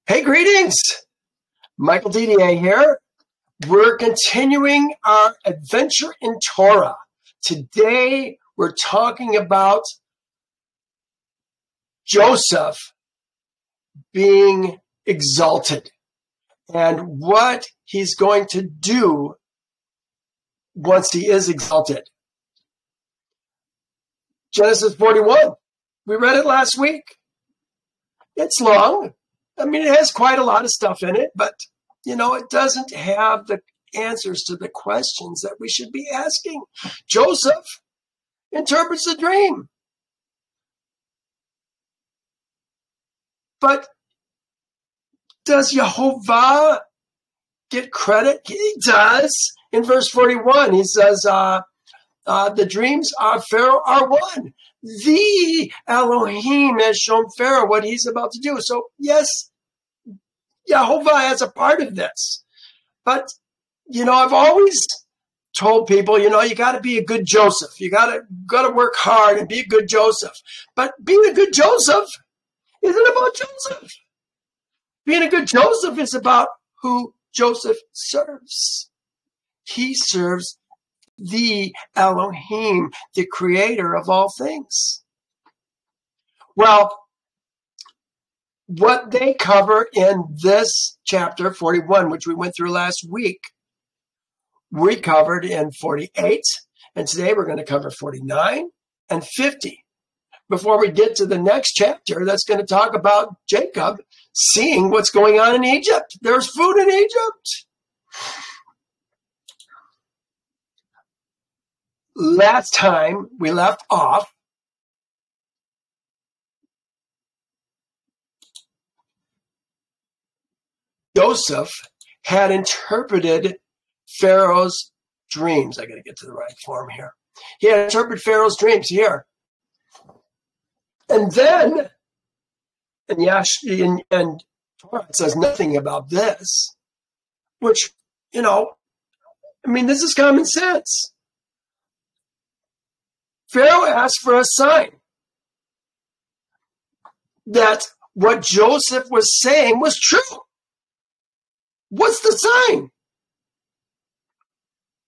Hey, greetings. Michael DDA here. We're continuing our adventure in Torah. Today, we're talking about Joseph being exalted and what he's going to do once he is exalted. Genesis 41. We read it last week. It's long. I mean, it has quite a lot of stuff in it, but, it doesn't have the answers to the questions that we should be asking. Joseph interprets the dream. But does Yehovah get credit? He does. In verse 41, he says, the dreams of Pharaoh are one. The Elohim has shown Pharaoh what he's about to do. So, yes, Yehovah has a part of this. But, I've always told people, you got to be a good Joseph. You got to work hard and be a good Joseph. But being a good Joseph isn't about Joseph. Being a good Joseph is about who Joseph serves. He serves the Elohim, the creator of all things. Well, what they cover in this chapter 41, which we went through last week, we covered in 48, and today we're going to cover 49 and 50. Before we get to the next chapter, that's going to talk about Jacob seeing what's going on in Egypt. There's food in Egypt. Last time we left off, Joseph had interpreted Pharaoh's dreams. I got to get to the right form here. He had interpreted Pharaoh's dreams here. And then, and Yasher and Torah says nothing about this, which, this is common sense. Pharaoh asked for a sign that what Joseph was saying was true. What's the sign?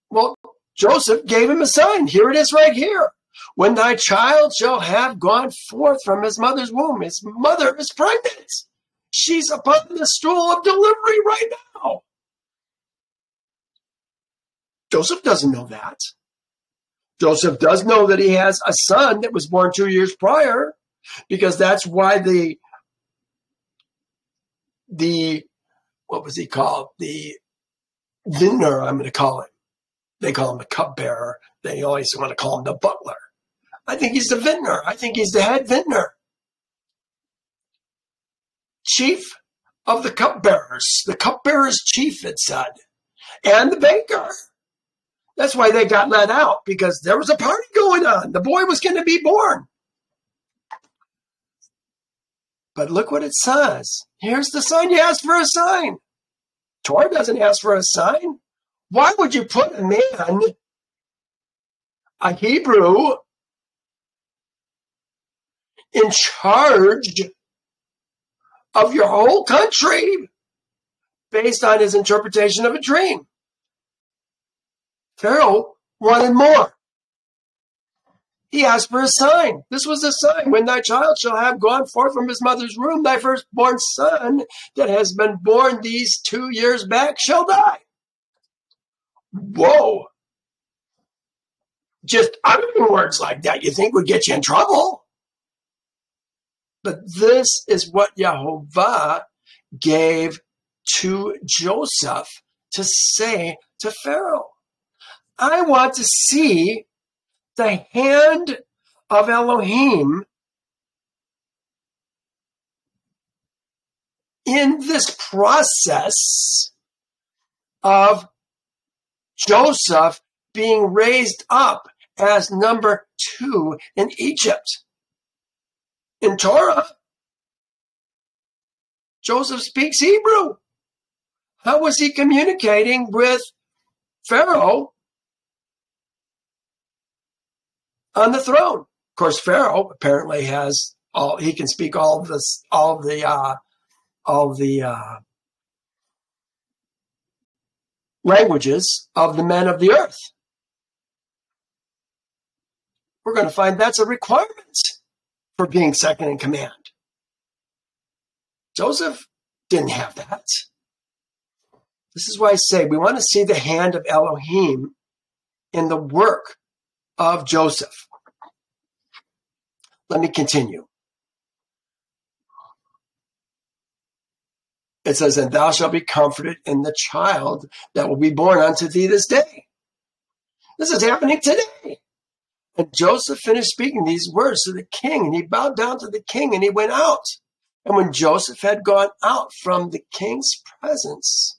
Well, Joseph gave him a sign. Here it is right here. When thy child shall have gone forth from his mother's womb, his mother is pregnant. She's upon the stool of delivery right now. Joseph doesn't know that. Joseph does know that he has a son that was born 2 years prior, because that's why the what was he called? The vintner, I'm going to call him. They call him the cupbearer. They always want to call him the butler. I think he's the vintner. I think he's the head vintner. Chief of the cupbearers. The cupbearer's chief, it said. And the baker. That's why they got let out, because there was a party going on. The boy was going to be born. But look what it says. Here's the sign. You asked for a sign. Torah doesn't ask for a sign. Why would you put a man, a Hebrew, in charge of your whole country based on his interpretation of a dream? Pharaoh wanted more. He asked for a sign. This was a sign. When thy child shall have gone forth from his mother's womb, thy firstborn son that has been born these 2 years back shall die. Whoa. Just uttering words like that you think would get you in trouble. But this is what Yehovah gave to Joseph to say to Pharaoh. I want to see the hand of Elohim in this process of Joseph being raised up as number 2 in Egypt. In Torah, Joseph speaks Hebrew. How was he communicating with Pharaoh on the throne? Of course, Pharaoh apparently has he can speak all of the all the languages of the men of the earth. We're going to find that's a requirement for being second in command. Joseph didn't have that. This is why I say we want to see the hand of Elohim in the work of Joseph. Let me continue. It says, and thou shalt be comforted in the child that will be born unto thee this day. This is happening today. And Joseph finished speaking these words to the king, and he bowed down to the king, and he went out. And when Joseph had gone out from the king's presence,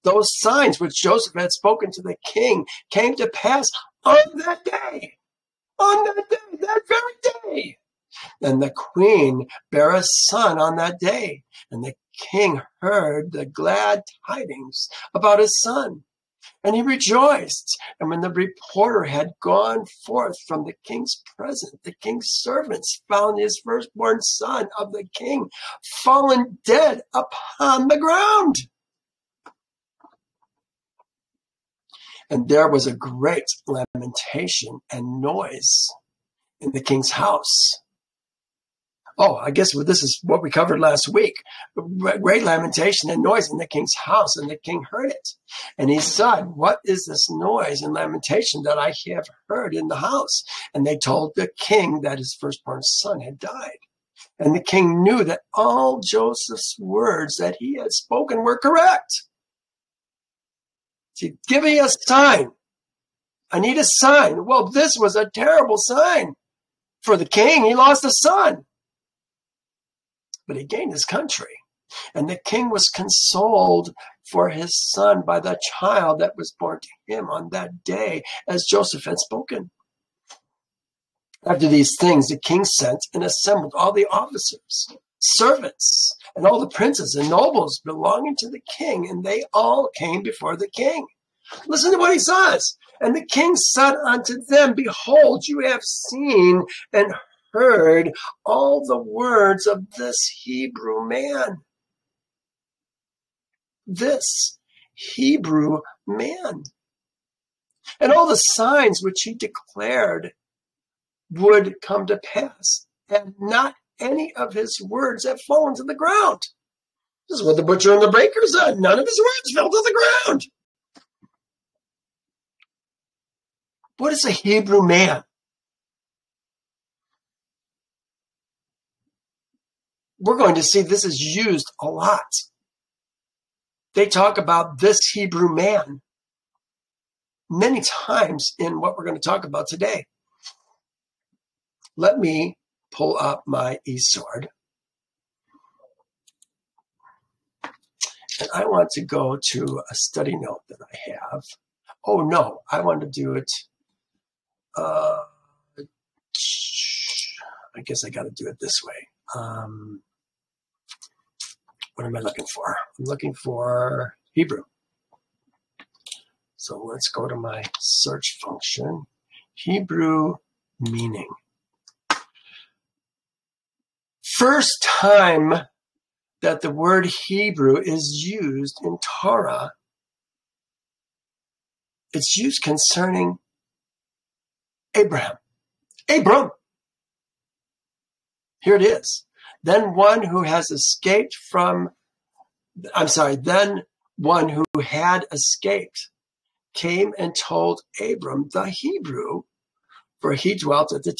those signs which Joseph had spoken to the king came to pass on that day. On that day, that very day. And the queen bare a son on that day. And the king heard the glad tidings about his son. And he rejoiced. And when the reporter had gone forth from the king's presence, the king's servants found his firstborn son of the king fallen dead upon the ground. And there was a great lamentation and noise in the king's house. Oh, I guess this is what we covered last week. Great lamentation and noise in the king's house, and the king heard it. And he said, what is this noise and lamentation that I have heard in the house? And they told the king that his firstborn son had died. And the king knew that all Joseph's words that he had spoken were correct. See, give me a sign. I need a sign. Well, this was a terrible sign for the king. He lost a son. But he gained his country. And the king was consoled for his son by the child that was born to him on that day, as Joseph had spoken. After these things, the king sent and assembled all the officers, servants, and all the princes and nobles belonging to the king, and they all came before the king. Listen to what he says. And the king said unto them, behold, you have seen and heard all the words of this Hebrew man. This Hebrew man. And all the signs which he declared would come to pass. And not any of his words have fallen to the ground. This is what the butcher and the baker said. None of his words fell to the ground. What is a Hebrew man? We're going to see this is used a lot. They talk about this Hebrew man many times in what we're going to talk about today. Let me pull up my e-sword. And I want to go to a study note that I have. Oh, no, I want to do it. I guess I got to do it this way. What am I looking for? I'm looking for Hebrew. So let's go to my search function. Hebrew meaning. First time that the word Hebrew is used in Torah, it's used concerning Abraham. Abram. Here it is. Then one who had escaped came and told Abram the Hebrew, for he dwelt at the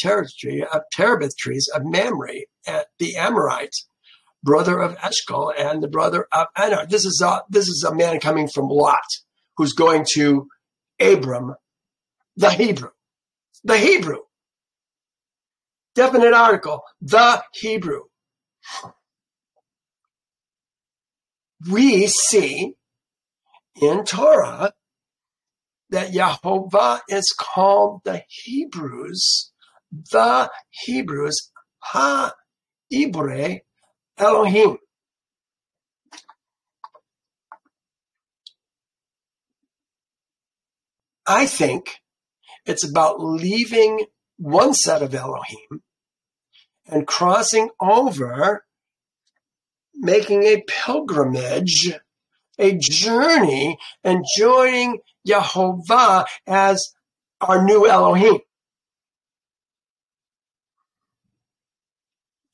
terebinth trees of Mamre, at the Amorite, brother of Eshcol, and the brother of Anar. This is a man coming from Lot, who's going to Abram, the Hebrew. The Hebrew. Definite article, the Hebrew. We see in Torah that Yehovah is called the Hebrews, Ha-Ibre Elohim. I think it's about leaving one set of Elohim and crossing over making a pilgrimage, a journey, and joining Yehovah as our new Elohim.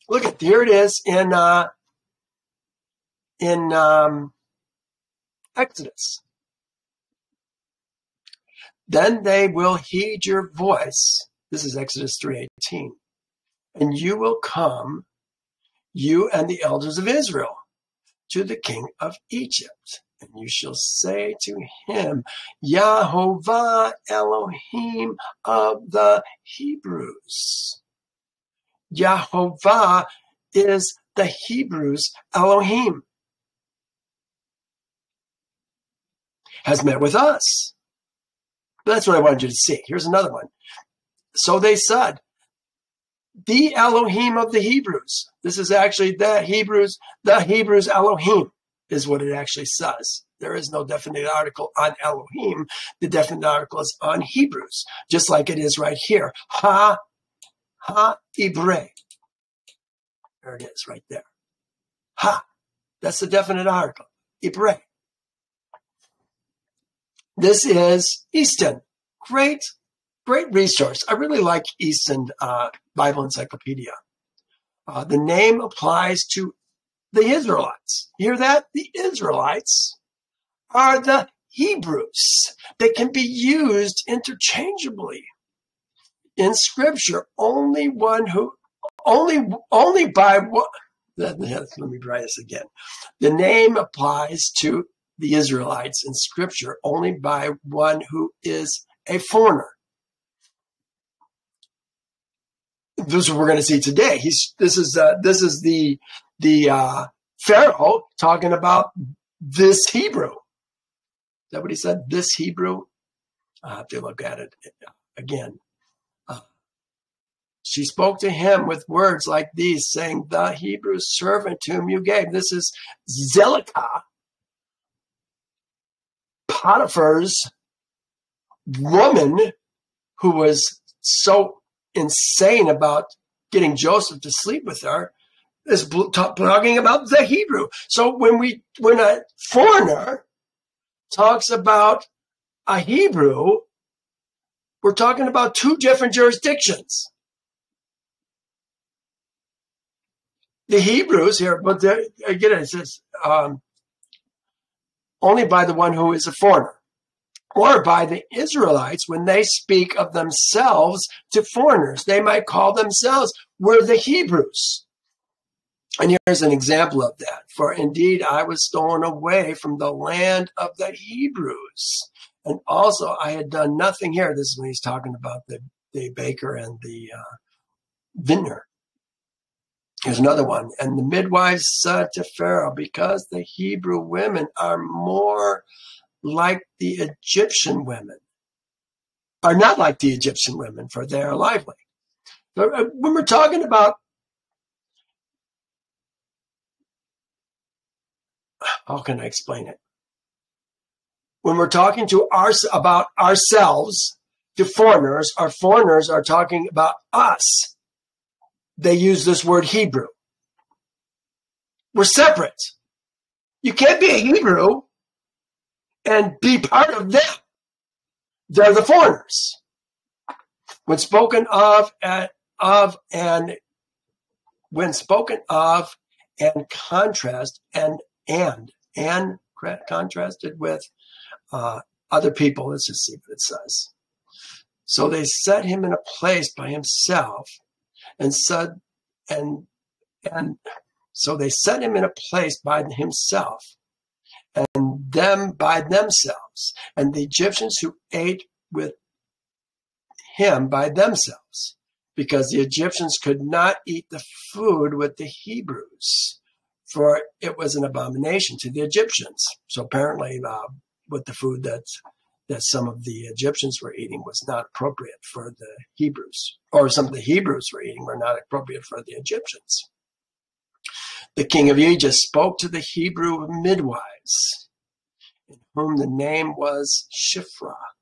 Look at, here it is in Exodus. Then they will heed your voice. This is Exodus 3:18. And you will come, you and the elders of Israel, to the king of Egypt. And you shall say to him, Yehovah Elohim of the Hebrews. Yehovah is the Hebrews' Elohim. Has met with us. But that's what I wanted you to see. Here's another one. So they said, the Elohim of the Hebrews. This is actually the Hebrews Elohim is what it actually says. There is no definite article on Elohim. The definite article is on Hebrews, just like it is right here. Ha-Ibre. There it is right there. Ha. That's the definite article. Ibre. This is Easton. Great resource. I really like Easton Bible Encyclopedia. The name applies to the Israelites. You hear that? The Israelites are the Hebrews. They can be used interchangeably in Scripture. Only by what? Let me try this again. The name applies to the Israelites in Scripture only by one who is a foreigner. This is what we're going to see today. This is the Pharaoh talking about this Hebrew. Is that what he said? This Hebrew? I'll have to look at it again. She spoke to him with words like these, saying, the Hebrew servant to whom you gave. This is Zelicah, Potiphar's woman, who was so insane about getting Joseph to sleep with her, is talking about the Hebrew. So when a foreigner talks about a Hebrew, we're talking about two different jurisdictions. The Hebrews here, but again, it says only by the one who is a foreigner, or by the Israelites when they speak of themselves to foreigners. They might call themselves, we're the Hebrews. And here's an example of that. For indeed, I was stolen away from the land of the Hebrews. And also, I had done nothing here. This is when he's talking about the baker and the vintner. Here's another one. And the midwives said to Pharaoh, because the Hebrew women are more like the Egyptian women, are not like the Egyptian women, for they are lively. So when we're talking about, how can I explain it? When we're talking to about ourselves to foreigners, our foreigners are talking about us. They use this word Hebrew. We're separate. You can't be a Hebrew and be part of them. They're the foreigners. When spoken of and contrast and contrasted with other people. Let's just see what it says. So they set him in a place by himself, and said, and so they set him in a place by himself, and them by themselves, and the Egyptians who ate with him by themselves, because the Egyptians could not eat the food with the Hebrews, for it was an abomination to the Egyptians. So apparently, with the food that some of the Egyptians were eating was not appropriate for the Hebrews, or some of the Hebrews were eating were not appropriate for the Egyptians. The king of Egypt spoke to the Hebrew midwives, in whom the name was Shiphrah.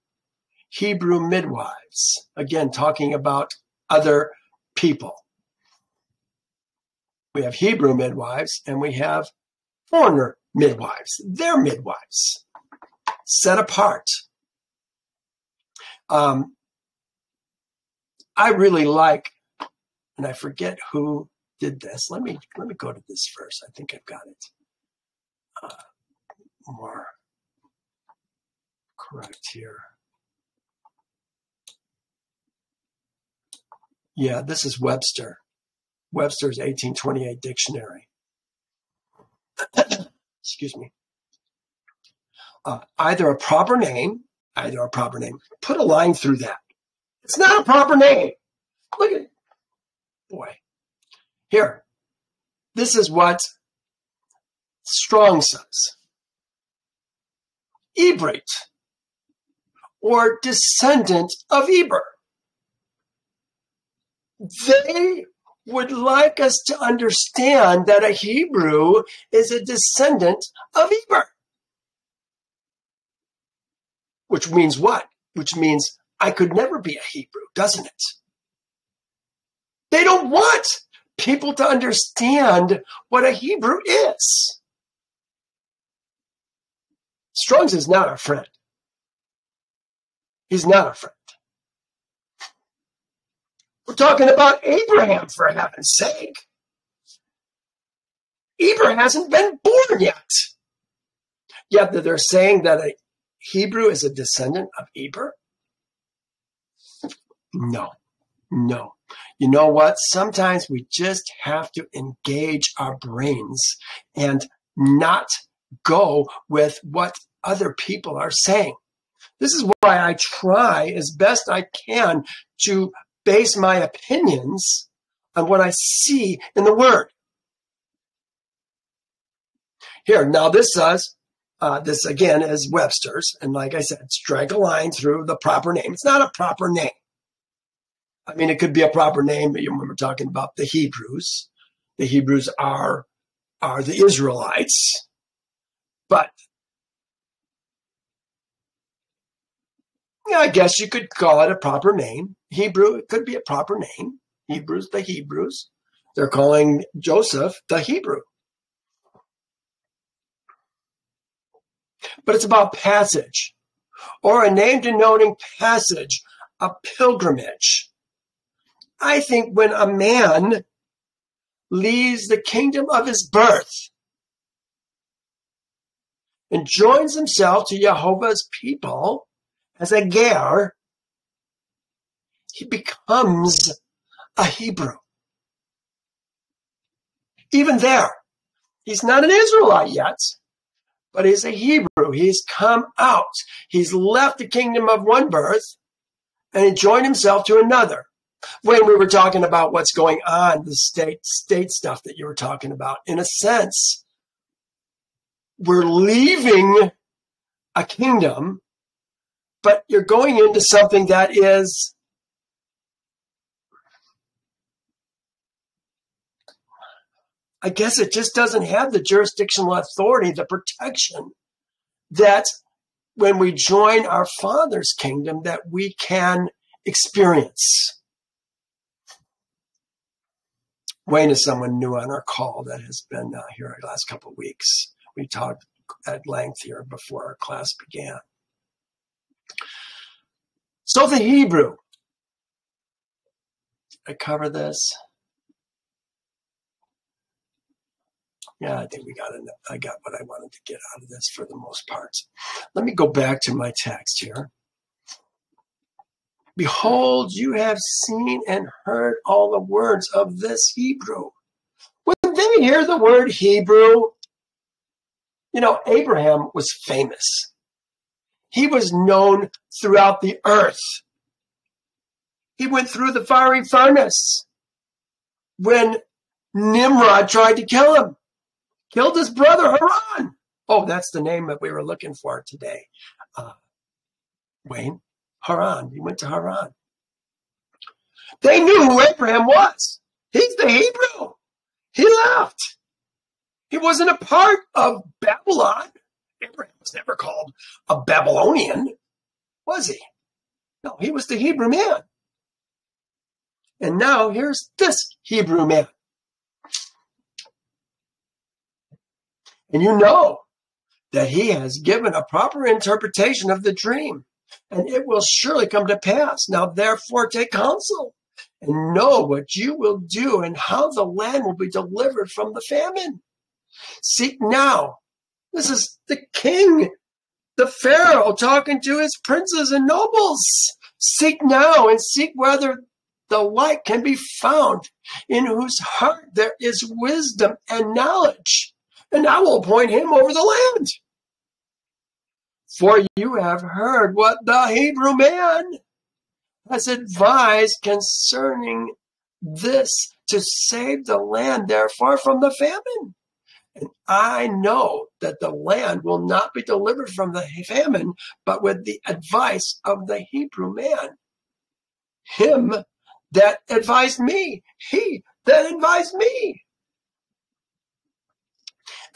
Hebrew midwives, again talking about other people. We have Hebrew midwives, and we have foreigner midwives. They're midwives, set apart. I really like, and I forget who did this. Let me go to this first. I think I've got it more correct here. Yeah, this is Webster. Webster's 1828 dictionary. Excuse me. Either a proper name. Put a line through that. It's not a proper name. Look at it. Boy. Here. This is what Strong says. Ebrate, or descendant of Eber. They would like us to understand that a Hebrew is a descendant of Eber. Which means what? Which means I could never be a Hebrew, doesn't it? They don't want people to understand what a Hebrew is. Strong's is not our friend. He's not our friend. We're talking about Abraham, for heaven's sake. Abraham hasn't been born yet. Yet they're saying that a Hebrew is a descendant of Eber? No. You know what? Sometimes we just have to engage our brains and not go with what other people are saying. This is why I try as best I can to base my opinions on what I see in the Word. Here, now this says, this again is Webster's, and like I said, strike a line through the proper name. It's not a proper name. I mean, it could be a proper name when we're talking about the Hebrews. The Hebrews are the Israelites, but yeah, I guess you could call it a proper name. Hebrew, it could be a proper name. Hebrews, the Hebrews. They're calling Joseph the Hebrew. But it's about passage, or a name denoting passage, a pilgrimage. I think when a man leaves the kingdom of his birth and joins himself to Yehovah's people as a ger, he becomes a Hebrew. Even there, he's not an Israelite yet, but he's a Hebrew. He's come out. He's left the kingdom of one birth and he joined himself to another. When we were talking about what's going on, the state stuff that you were talking about, in a sense, we're leaving a kingdom, but you're going into something that is I guess it just doesn't have the jurisdictional authority, the protection that when we join our Father's kingdom that we can experience. Wayne is someone new on our call that has been here the last couple of weeks. We talked at length here before our class began. So the Hebrew. Did I cover this? Yeah, I think I got what I wanted to get out of this for the most part. Let me go back to my text here. Behold, you have seen and heard all the words of this Hebrew. When they hear the word Hebrew, you know, Abraham was famous. He was known throughout the earth. He went through the fiery furnace when Nimrod tried to kill him. Killed his brother, Haran. Oh, that's the name that we were looking for today. Wayne, Haran. He went to Haran. They knew who Abraham was. He's the Hebrew. He left. He wasn't a part of Babylon. Abraham was never called a Babylonian, was he? No, he was the Hebrew man. And now here's this Hebrew man. And you know that he has given a proper interpretation of the dream, and it will surely come to pass. Now therefore take counsel, and know what you will do, and how the land will be delivered from the famine. Seek now. This is the king, the Pharaoh, talking to his princes and nobles. Seek now, and seek whether the like can be found, in whose heart there is wisdom and knowledge, and I will appoint him over the land. For you have heard what the Hebrew man has advised concerning this, to save the land therefore from the famine. And I know that the land will not be delivered from the famine, but with the advice of the Hebrew man. Him that advised me, he that advised me.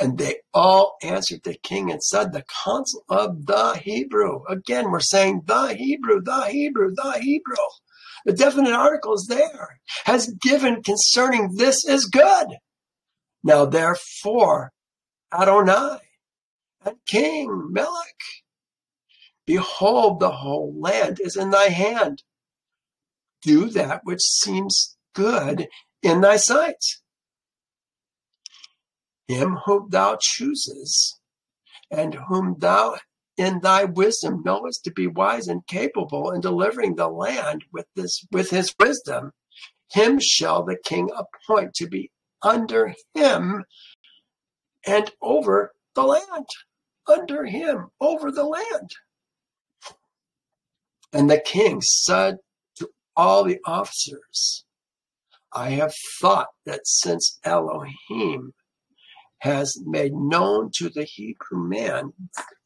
And they all answered the king and said, the counsel of the Hebrew. Again, we're saying the Hebrew, the Hebrew, the Hebrew. The definite article is there. Has given concerning this is good. Now therefore, Adonai and King Melech, behold, the whole land is in thy hand. Do that which seems good in thy sight. Him whom thou chooses, and whom thou in thy wisdom knowest to be wise and capable in delivering the land with his wisdom, him shall the king appoint to be under him and over the land. Under him, over the land. And the king said to all the officers, I have thought that since Elohim has made known to the Hebrew man,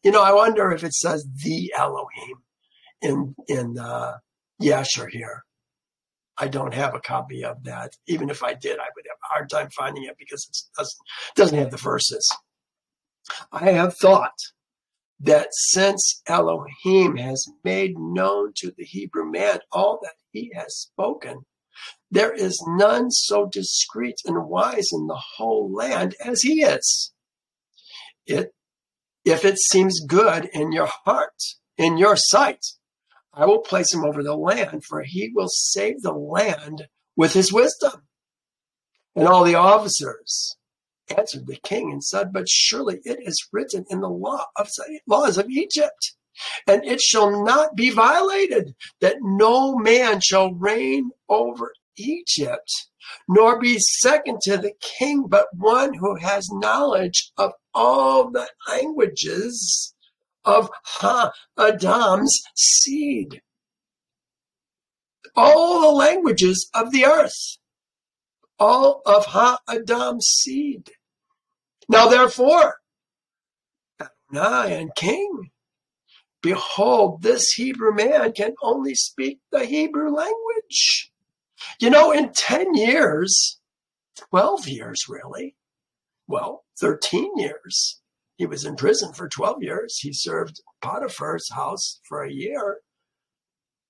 I wonder if it says the Elohim in Yasher here. I don't have a copy of that. Even if I did, I would have a hard time finding it because it doesn't have the verses. I have thought that since Elohim has made known to the Hebrew man all that he has spoken, there is none so discreet and wise in the whole land as he is. If it seems good in your heart, in your sight, I will place him over the land, for he will save the land with his wisdom. And all the officers answered the king and said, but surely it is written in the laws of Egypt, and it shall not be violated, that no man shall reign over Egypt, nor be second to the king, but one who has knowledge of all the languages of Adam's seed. All the languages of the earth. All of Adam's seed. Now therefore, Adonai and king, behold, this Hebrew man can only speak the Hebrew language. In 10 years, 12 years really, 13 years. He was in prison for 12 years. He served Potiphar's house for a year.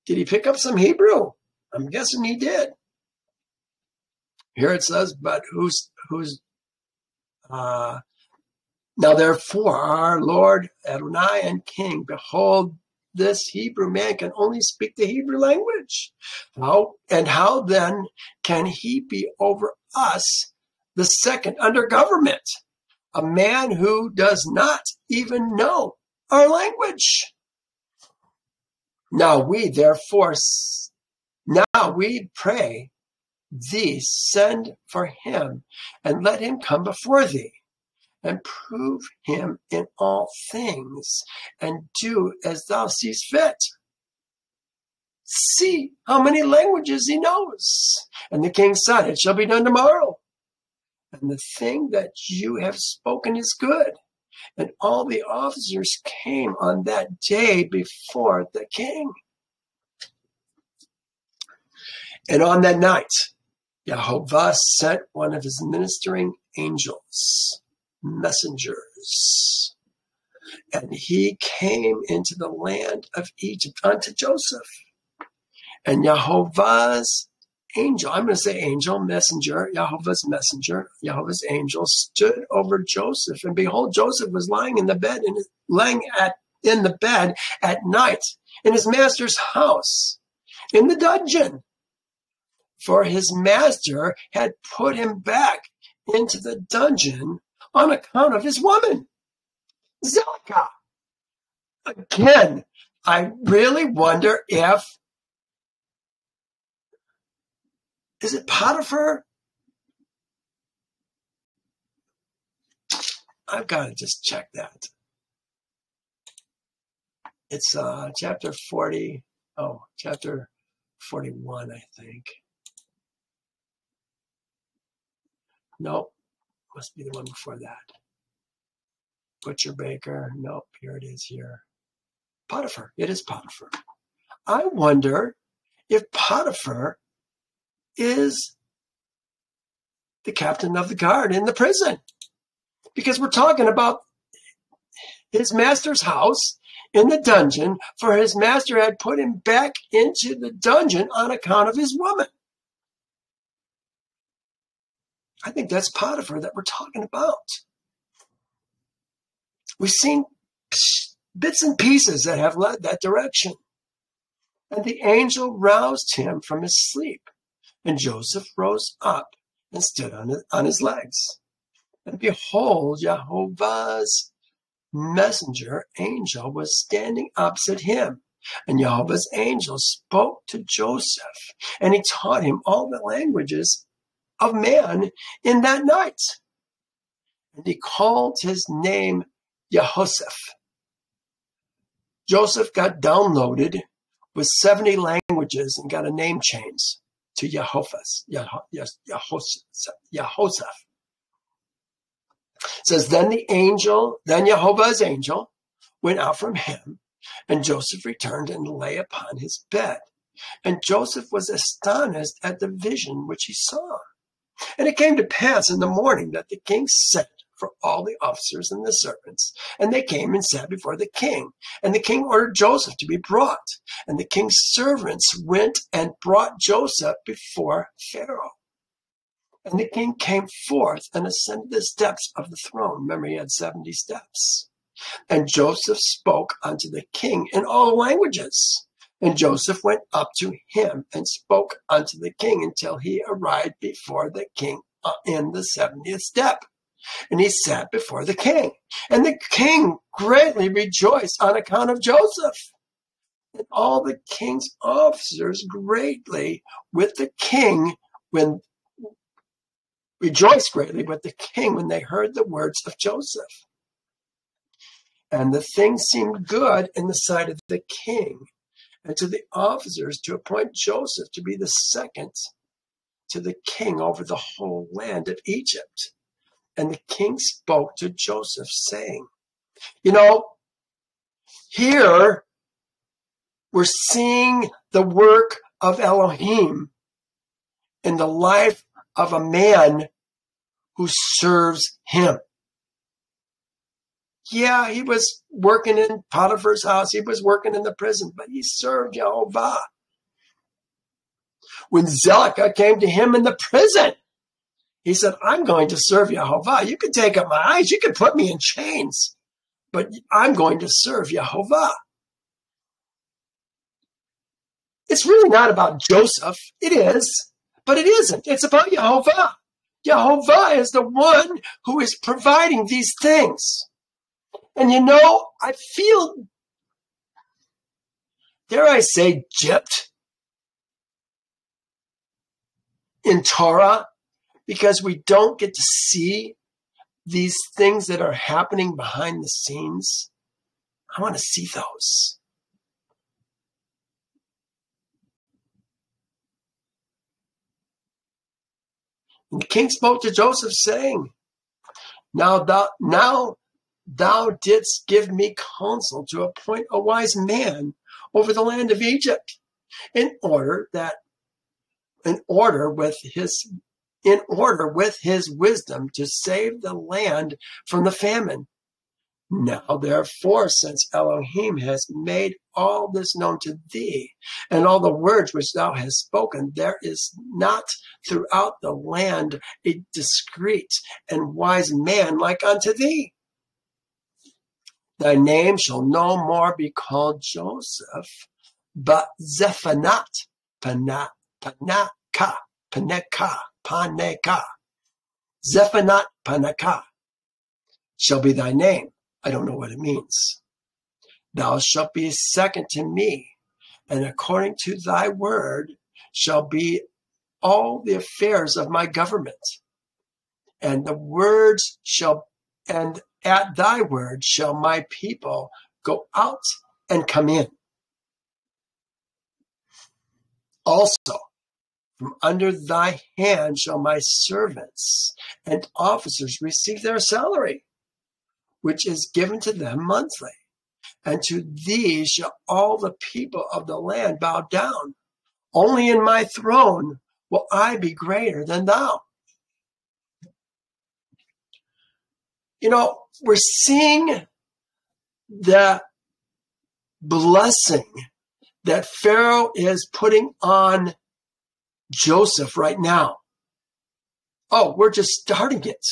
Did he pick up some Hebrew? I'm guessing he did. Here it says, but now therefore, our Lord Adonai and King, behold, this Hebrew man can only speak the Hebrew language. How then can he be over us, the second under government, a man who does not even know our language? Now we pray thee, send for him, and let him come before thee, and prove him in all things, and do as thou seest fit. See how many languages he knows. And the king said, it shall be done tomorrow. And the thing that you have spoken is good. And all the officers came on that day before the king. And on that night, Yehovah sent one of his ministering angels, messengers, and he came into the land of Egypt unto Joseph. And Yehovah's angel, I'm going to say angel, messenger, Yehovah's messenger, Yehovah's angel stood over Joseph. And behold, Joseph was lying in the bed, in the bed at night in his master's house, in the dungeon. For his master had put him back into the dungeon on account of his woman, Zilkah. Again, I really wonder is it Potiphar? I've got to just check that. It's chapter 40. Oh, chapter 41, I think. Nope. Must be the one before that. Butcher Baker. Nope. Here it is here. Potiphar. It is Potiphar. I wonder if Potiphar is the captain of the guard in the prison. Because we're talking about his master's house in the dungeon, for his master had put him back into the dungeon on account of his woman. I think that's Potiphar that we're talking about. We've seen bits and pieces that have led that direction. And the angel roused him from his sleep, and Joseph rose up and stood on his legs. And behold, Yehovah's messenger angel was standing opposite him. And Yehovah's angel spoke to Joseph, and he taught him all the languages of man in that night. And he called his name Yehoseph. Joseph got downloaded with 70 languages and got a name change to Yehoseph. It says, then Yehovah's angel went out from him, and Joseph returned and lay upon his bed. And Joseph was astonished at the vision which he saw. And it came to pass in the morning that the king sent for all the officers and the servants, and they came and sat before the king. And the king ordered Joseph to be brought. And the king's servants went and brought Joseph before Pharaoh. And the king came forth and ascended the steps of the throne. Remember, he had 70 steps. And Joseph spoke unto the king in all languages. And Joseph went up to him and spoke unto the king until he arrived before the king in the 70th step. And he sat before the king. And the king greatly rejoiced on account of Joseph. And all the king's officers greatly with the king rejoiced greatly with the king when they heard the words of Joseph. And the thing seemed good in the sight of the king and to the officers to appoint Joseph to be the second to the king over the whole land of Egypt. And the king spoke to Joseph, saying, here we're seeing the work of Elohim in the life of a man who serves him. Yeah, he was working in Potiphar's house. He was working in the prison, but he served Yehovah. When Zilkah came to him in the prison, he said, I'm going to serve Yehovah. You can take up my eyes. You can put me in chains, but I'm going to serve Yehovah. It's really not about Joseph. It is, but it isn't. It's about Yehovah. Yehovah is the one who is providing these things. And I feel, dare I say, gypped in Torah, because we don't get to see these things that are happening behind the scenes. I want to see those. And the king spoke to Joseph, saying, Now thou didst give me counsel to appoint a wise man over the land of Egypt, in order with his wisdom to save the land from the famine. Now, therefore, since Elohim has made all this known to thee, and all the words which thou hast spoken, there is not throughout the land a discreet and wise man like unto thee. Thy name shall no more be called Joseph, but Zephanath, Paneka, Zephanath Paneka shall be thy name. I don't know what it means. Thou shalt be second to me, and according to thy word shall be all the affairs of my government. And at thy word shall my people go out and come in. Also, from under thy hand shall my servants and officers receive their salary, which is given to them monthly. And to thee shall all the people of the land bow down. Only in my throne will I be greater than thou. You know, we're seeing the blessing that Pharaoh is putting on Joseph right now. Oh, we're just starting it.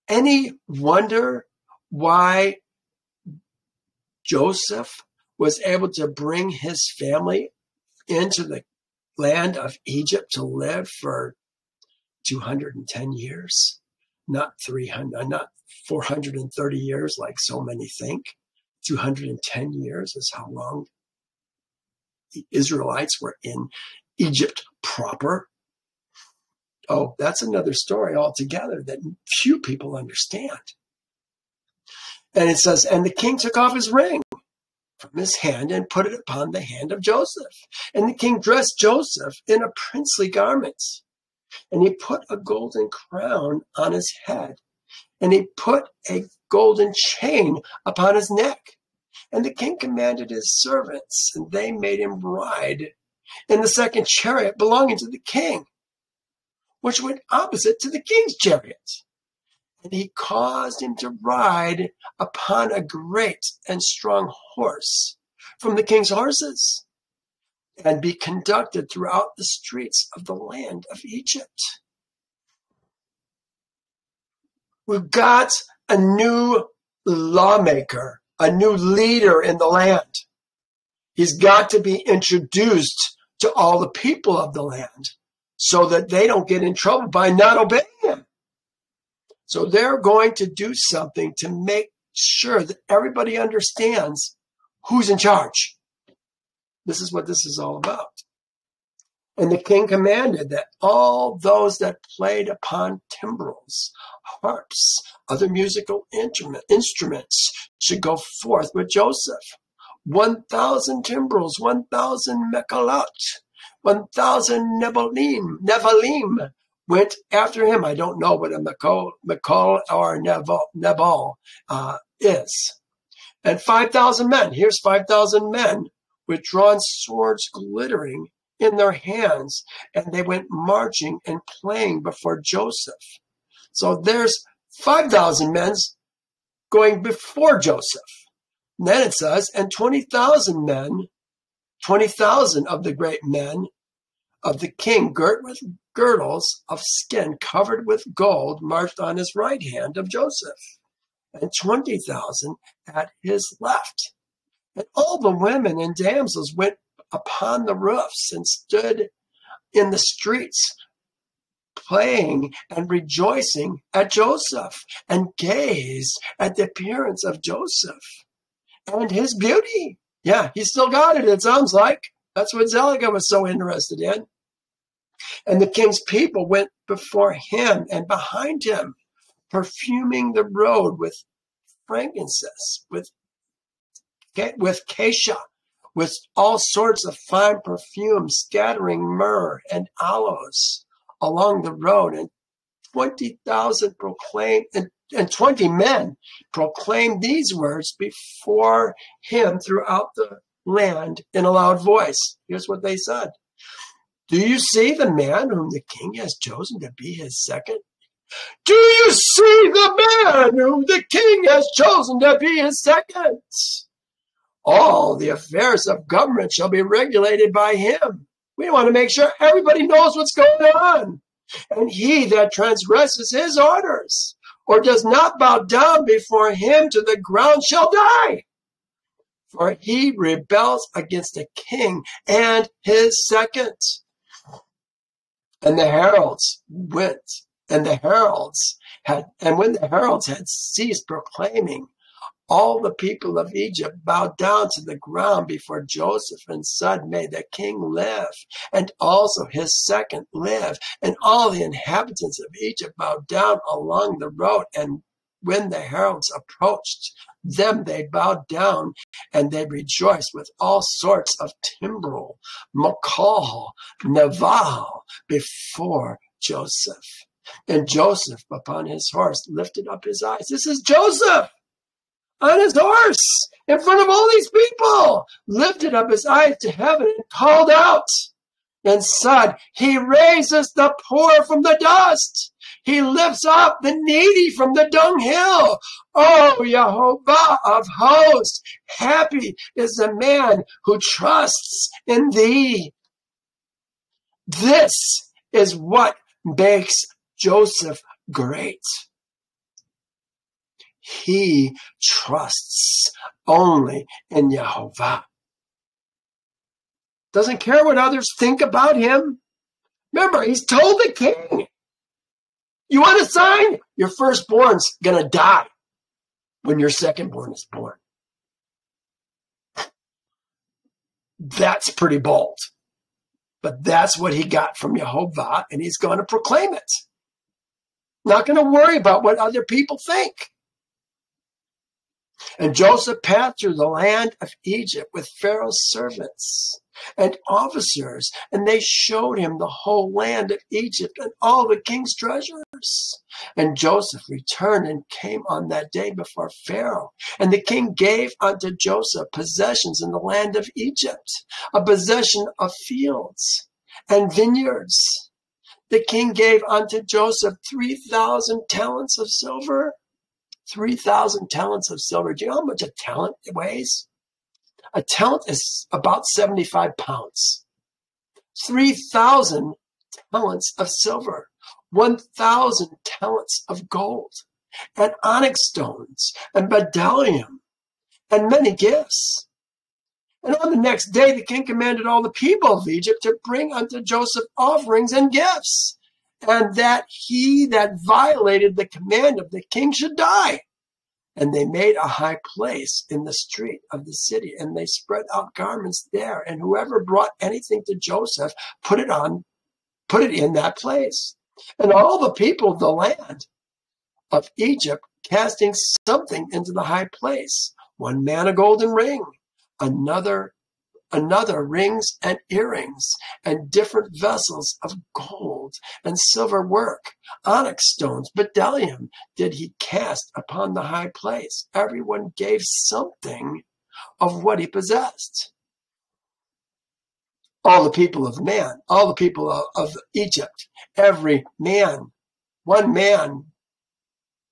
Any wonder why Joseph was able to bring his family into the land of Egypt to live for 210 years, not 430 years like so many think. 210 years is how long the Israelites were in Egypt proper. Oh, that's another story altogether that few people understand. And it says, and the king took off his ring from his hand and put it upon the hand of Joseph. And the king dressed Joseph in a princely garment. And he put a golden crown on his head. And he put a golden chain upon his neck. And the king commanded his servants, and they made him ride in the second chariot belonging to the king, which went opposite to the king's chariot. And he caused him to ride upon a great and strong horse from the king's horses, and be conducted throughout the streets of the land of Egypt. We've got a new lawmaker, a new leader in the land. He's got to be introduced to all the people of the land so that they don't get in trouble by not obeying him. So they're going to do something to make sure that everybody understands who's in charge. This is what this is all about. And the king commanded that all those that played upon timbrels, harps, other musical instruments should go forth with Joseph. 1,000 timbrels, 1,000 mekalot, 1,000 nevalim went after him. I don't know what a mekal or nebal is. And 5,000 men. Here's 5,000 men with drawn swords glittering in their hands, and they went marching and playing before Joseph. So there's 5,000 men going before Joseph. And then it says, and 20,000 men, 20,000 of the great men of the king, girt with girdles of skin covered with gold, marched on his right hand of Joseph, and 20,000 at his left. And all the women and damsels went upon the roofs and stood in the streets, playing and rejoicing at Joseph, and gazed at the appearance of Joseph and his beauty. Yeah, he still got it, it sounds like. That's what Zelica was so interested in. And the king's people went before him and behind him, perfuming the road with frankincense, with cassia, with all sorts of fine perfumes, scattering myrrh and aloes along the road. And 20,000 proclaimed, and 20 men proclaimed these words before him throughout the land in a loud voice. Here's what they said. Do you see the man whom the king has chosen to be his second? Do you see the man whom the king has chosen to be his second? All the affairs of government shall be regulated by him. We want to make sure everybody knows what's going on. And he that transgresses his orders or does not bow down before him to the ground shall die. For he rebels against the king and his second. And the heralds went, and when the heralds had ceased proclaiming, all the people of Egypt bowed down to the ground before Joseph and said, May the king live, and also his second live. And all the inhabitants of Egypt bowed down along the road. And when the heralds approached them, they bowed down, and they rejoiced with all sorts of timbrel, makal, neval before Joseph. And Joseph upon his horse lifted up his eyes. This is Joseph on his horse in front of all these people, lifted up his eyes to heaven and called out and said, He raises the poor from the dust. He lifts up the needy from the dunghill. Oh, Yehovah of hosts, happy is the man who trusts in thee. This is what makes Joseph great. He trusts only in Yehovah. Doesn't care what others think about him. Remember, he's told the king, you want a sign? Your firstborn's going to die when your secondborn is born. That's pretty bold. But that's what he got from Yehovah, and he's going to proclaim it. Not going to worry about what other people think. And Joseph passed through the land of Egypt with Pharaoh's servants and officers, and they showed him the whole land of Egypt and all the king's treasures. And Joseph returned and came on that day before Pharaoh. And the king gave unto Joseph possessions in the land of Egypt, a possession of fields and vineyards. The king gave unto Joseph 3,000 talents of silver. 3,000 talents of silver. Do you know how much a talent weighs? A talent is about 75 pounds. 3,000 talents of silver. 1,000 talents of gold. And onyx stones. And bdellium. And many gifts. And on the next day, the king commanded all the people of Egypt to bring unto Joseph offerings and gifts, and that he that violated the command of the king should die. And they made a high place in the street of the city, and they spread out garments there. And whoever brought anything to Joseph, put it in that place. And all the people of the land of Egypt casting something into the high place. One man a golden ring, another rings and earrings, and different vessels of gold and silver work, onyx stones, bdellium did he cast upon the high place. Everyone gave something of what he possessed. All the people of man, all the people of Egypt, every man, one man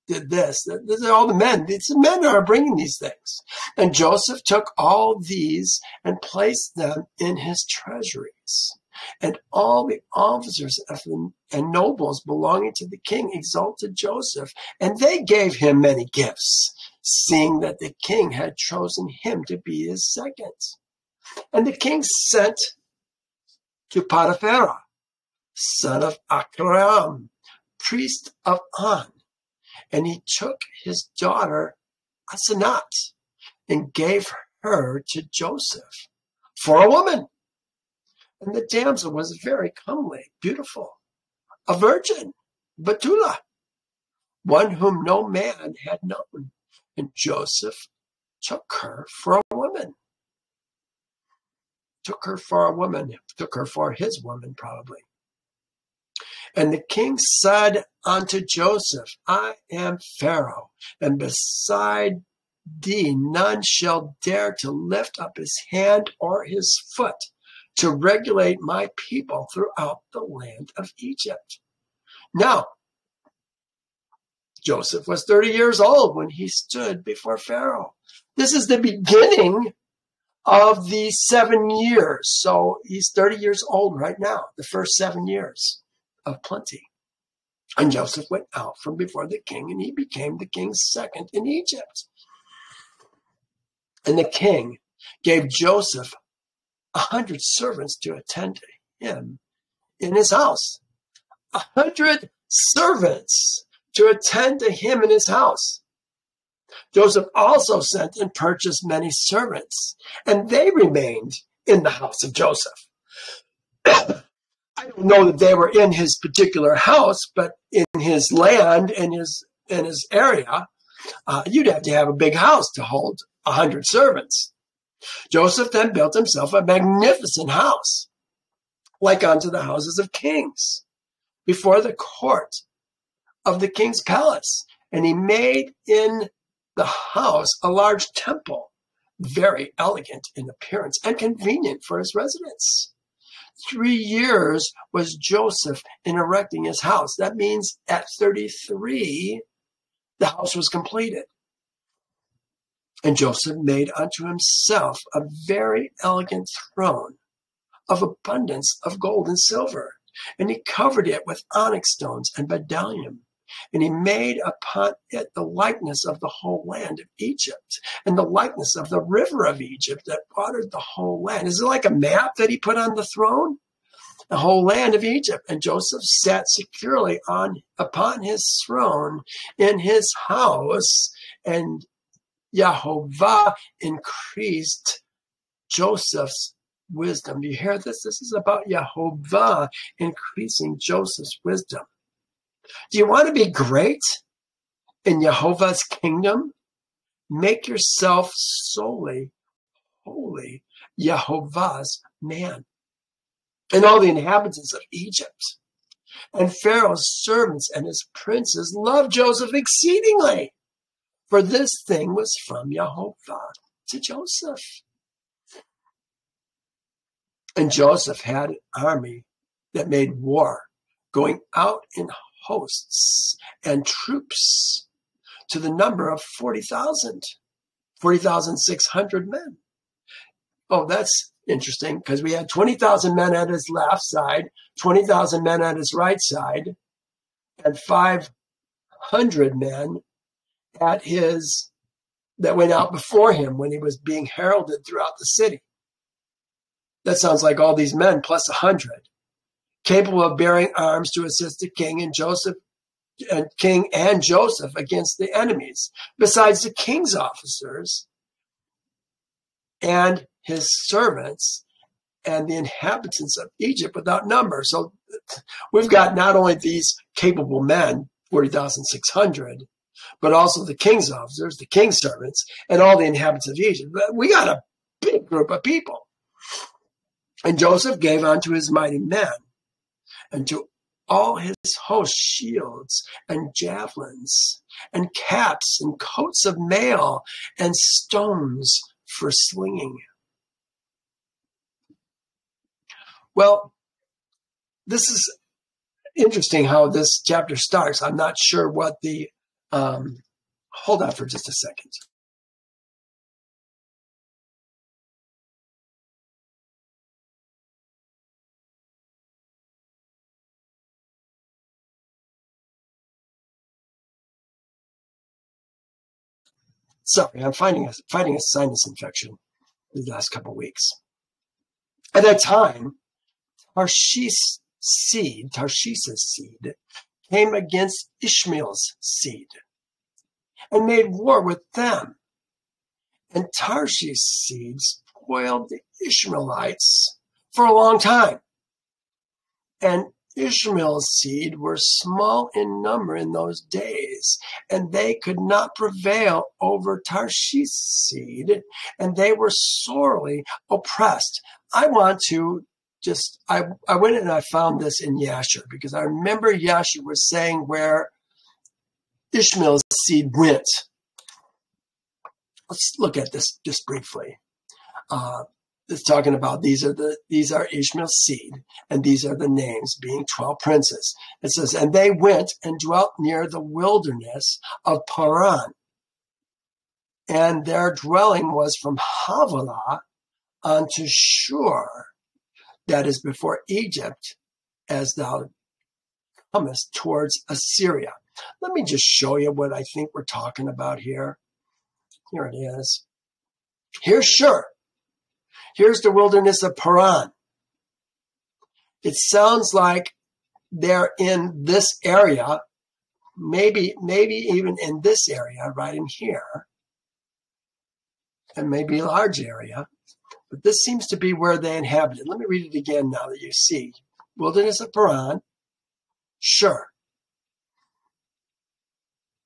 did this. These are all the men. The men are bringing these things. And Joseph took all these and placed them in his treasuries. And all the officers and nobles belonging to the king exalted Joseph, and they gave him many gifts, seeing that the king had chosen him to be his second. And the king sent to Potiphar, son of Achram, priest of On, and he took his daughter Asenat and gave her to Joseph for a woman. And the damsel was very comely, beautiful, a virgin, Betula, one whom no man had known. And Joseph took her for a woman. Took her for his woman, probably. And the king said unto Joseph, I am Pharaoh, and beside thee none shall dare to lift up his hand or his foot to regulate my people throughout the land of Egypt. Now, Joseph was 30 years old when he stood before Pharaoh. This is the beginning of the 7 years. So he's 30 years old right now, the first 7 years of plenty. And Joseph went out from before the king, and he became the king's second in Egypt. And the king gave Joseph 100 servants to attend to him in his house. 100 servants to attend to him in his house. Joseph also sent and purchased many servants, and they remained in the house of Joseph. I don't know that they were in his particular house, but in his land, in his area, you'd have to have a big house to hold 100 servants. Joseph then built himself a magnificent house, like unto the houses of kings, before the court of the king's palace. And he made in the house a large temple, very elegant in appearance and convenient for his residence. 3 years was Joseph in erecting his house. That means at 33, the house was completed. And Joseph made unto himself a very elegant throne of abundance of gold and silver, and he covered it with onyx stones and bdellium. And he made upon it the likeness of the whole land of Egypt, and the likeness of the river of Egypt that watered the whole land. Is it like a map that he put on the throne? The whole land of Egypt. And Joseph sat securely upon his throne in his house, and Yehovah increased Joseph's wisdom. Do you hear this? This is about Yehovah increasing Joseph's wisdom. Do you want to be great in Yehovah's kingdom? Make yourself solely holy, Yehovah's man. And all the inhabitants of Egypt and Pharaoh's servants and his princes loved Joseph exceedingly, for this thing was from Yehovah to Joseph. And Joseph had an army that made war, going out in hosts and troops to the number of 40,600 men. Oh, that's interesting, because we had 20,000 men at his left side, 20,000 men at his right side, and 500 men at his that went out before him when he was being heralded throughout the city. That sounds like all these men plus 100, capable of bearing arms to assist the king and Joseph against the enemies, besides the king's officers and his servants and the inhabitants of Egypt without number. So we've got not only these capable men, 40,600, but also the king's officers, the king's servants, and all the inhabitants of Egypt. We got a big group of people. And Joseph gave unto his mighty men and to all his host shields and javelins and caps and coats of mail and stones for slinging. Well, this is interesting how this chapter starts. I'm not sure what the, hold on for just a second. Sorry, I'm fighting a sinus infection the last couple of weeks. At that time, Tarshish's seed came against Ishmael's seed and made war with them. And Tarshish's seed spoiled the Ishmaelites for a long time. And Ishmael's seed were small in number in those days, and they could not prevail over Tarshish's seed, and they were sorely oppressed. I want to I went and I found this in Yasher, because I remember Yasher was saying where Ishmael's seed went. Let's look at this just briefly. it's talking about these are Ishmael's seed, and these are the names, being 12 princes. It says, and they went and dwelt near the wilderness of Paran, and their dwelling was from Havilah unto Shur, that is before Egypt, as thou comest towards Assyria. Let me just show you what I think we're talking about here. Here it is. Here's Shur. Here's the wilderness of Paran. It sounds like they're in this area, maybe even in this area, right in here, and maybe a large area. But this seems to be where they inhabited. Let me read it again now that you see. Wilderness of Paran, Shur.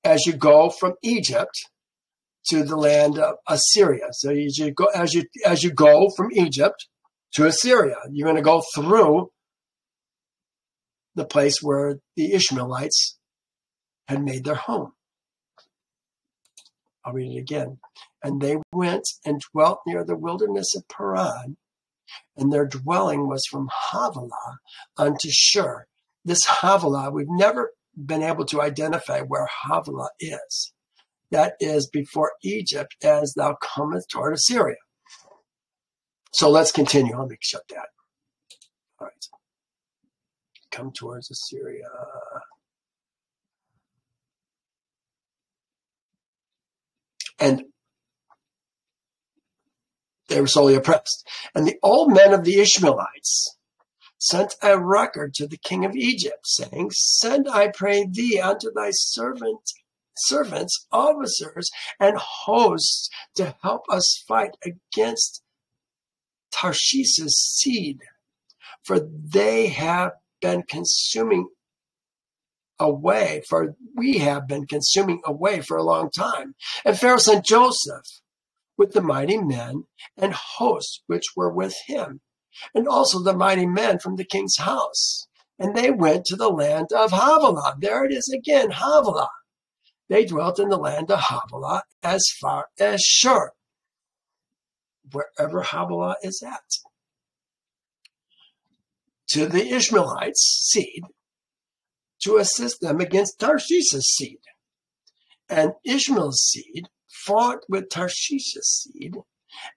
As you go from Egypt to the land of Assyria. So as you go from Egypt to Assyria, you're going to go through the place where the Ishmaelites had made their home. I'll read it again. And they went and dwelt near the wilderness of Paran, and their dwelling was from Havilah unto Shur. This Havilah, we've never been able to identify where Havilah is. That is before Egypt, as thou comest toward Assyria. So let's continue. Let me shut that. All right. Come towards Assyria. And they were sorely oppressed. And the old men of the Ishmaelites sent a record to the king of Egypt, saying, send, I pray thee, unto thy servants, officers, and hosts to help us fight against Tarshish's seed, for they have been consuming away, for we have been consuming away for a long time. And Pharaoh sent Joseph with the mighty men and hosts which were with him, and also the mighty men from the king's house. And they went to the land of Havilah. There it is again, Havilah. They dwelt in the land of Havilah as far as Shur, wherever Havilah is at. To the Ishmaelites' seed, to assist them against Tarshish's seed. And Ishmael's seed fought with Tarshish's seed,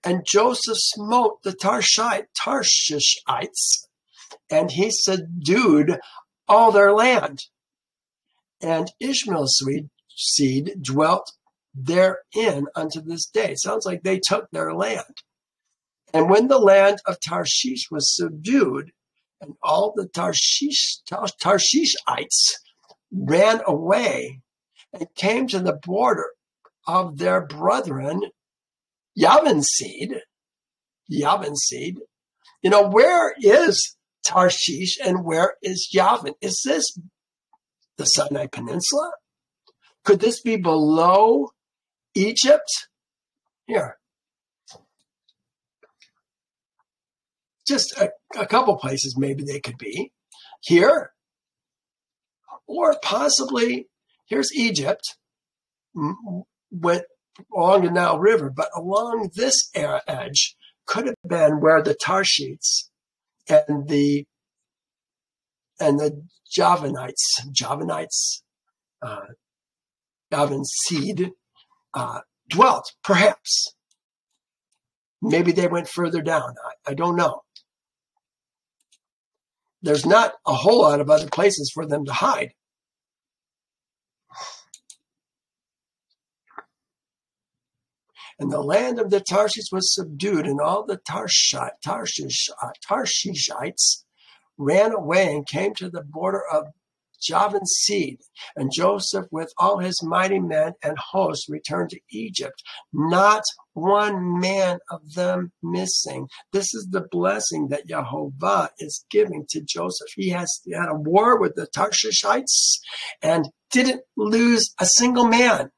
and Joseph smote the Tarshishites, and he subdued all their land. And Ishmael's seed dwelt therein unto this day. It sounds like they took their land. And when the land of Tarshish was subdued, and all the Tarshishites ran away and came to the border of their brethren, Yavin's seed. You know, where is Tarshish and where is Yavin? Is this the Sinai Peninsula? Could this be below Egypt? Here. Just a couple places maybe they could be. Here. Or possibly, here's Egypt, went along the Nile River, but along this edge could have been where the Tarshites and the Javanites, Yavin's seed, dwelt, perhaps. Maybe they went further down. I don't know. There's not a whole lot of other places for them to hide. And the land of the Tarshish was subdued, and all the Tarshishites ran away and came to the border of Javan's seed. And Joseph with all his mighty men and hosts returned to Egypt, not one man of them missing. This is the blessing that Yehovah is giving to Joseph. He had a war with the Tarshishites and didn't lose a single man.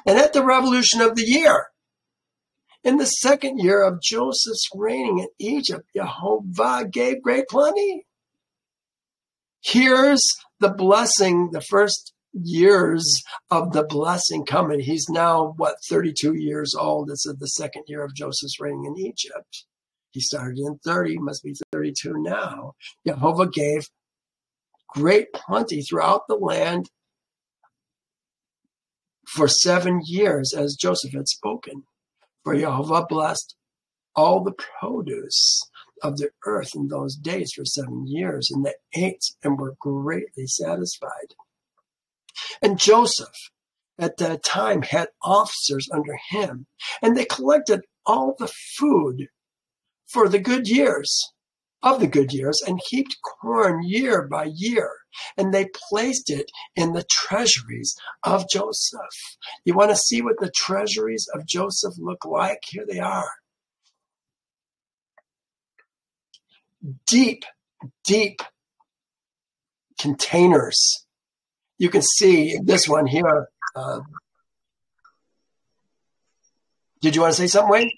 And at the revolution of the year, in the second year of Joseph's reigning in Egypt, Yehovah gave great plenty. Here's the blessing, the first years of the blessing coming. He's now, 32 years old. This is the second year of Joseph's reigning in Egypt. He started in 30, must be 32 now. Yehovah gave great plenty throughout the land for 7 years, as Joseph had spoken. For Yehovah blessed all the produce of the earth in those days for 7 years, and they ate and were greatly satisfied. And Joseph at that time had officers under him, and they collected all the food for the good years of the good years and heaped corn year by year, and they placed it in the treasuries of Joseph. You want to see what the treasuries of Joseph look like? Here they are. Deep, deep containers. You can see this one here. Did you want to say something, Wayne?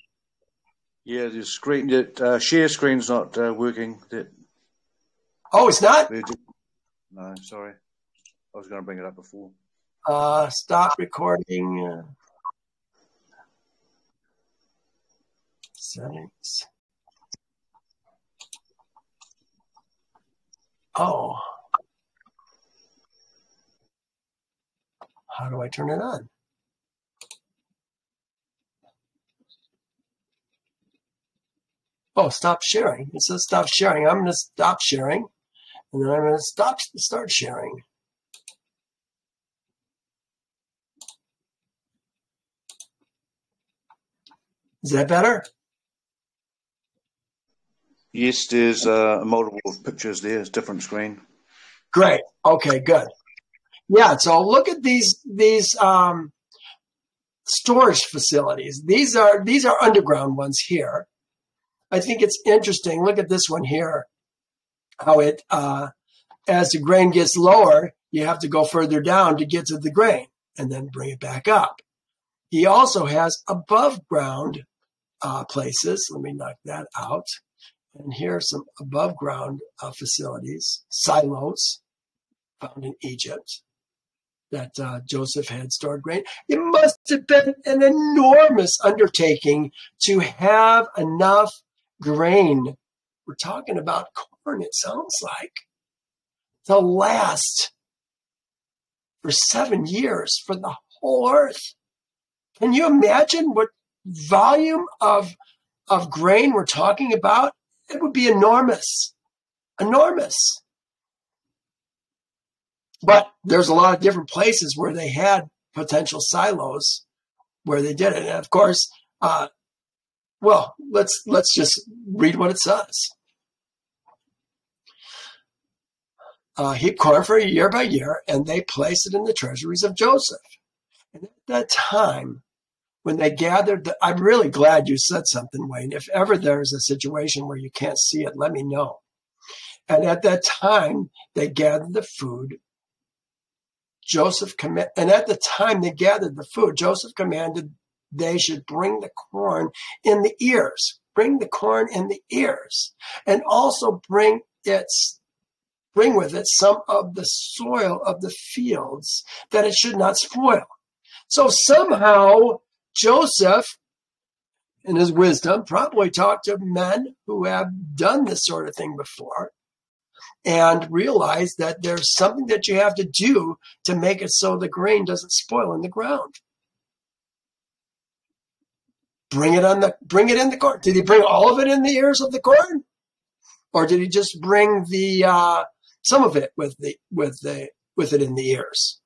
Yeah, the screen, share screen's not working. Oh, it's not? No, sorry. I was going to bring it up before. Stop recording. Settings. Oh. How do I turn it on? Oh, stop sharing. It says stop sharing. I'm going to stop sharing, and then I'm going to start sharing. Is that better? Yes, there's a multiple of pictures there. It's a different screen. Great. Okay, good. Yeah, so look at these storage facilities. These are underground ones here. I think it's interesting. Look at this one here. How it, as the grain gets lower, you have to go further down to get to the grain and then bring it back up. He also has above ground places. Let me knock that out. And here are some above ground facilities, silos found in Egypt that Joseph had stored grain. It must have been an enormous undertaking to have enough grain. We're talking about corn, it sounds like, to last for 7 years for the whole earth. Can you imagine what volume of grain we're talking about? It would be enormous. Enormous. But there's a lot of different places where they had potential silos where they did it. And of course, well, let's just read what it says. Heap corn for year by year, and they placed it in the treasuries of Joseph. And at that time, when they gathered, I'm really glad you said something, Wayne. If ever there's a situation where you can't see it, let me know. And at that time, they gathered the food. Joseph commanded they should bring the corn in the ears. Bring the corn in the ears, and also bring with it some of the soil of the fields, that it should not spoil. So somehow Joseph, in his wisdom, probably talked to men who have done this sort of thing before and realized that there's something that you have to do to make it so the grain doesn't spoil in the ground. Bring it in the corn. Did he bring all of it in the ears of the corn? Or did he just bring the some of it with it in the ears?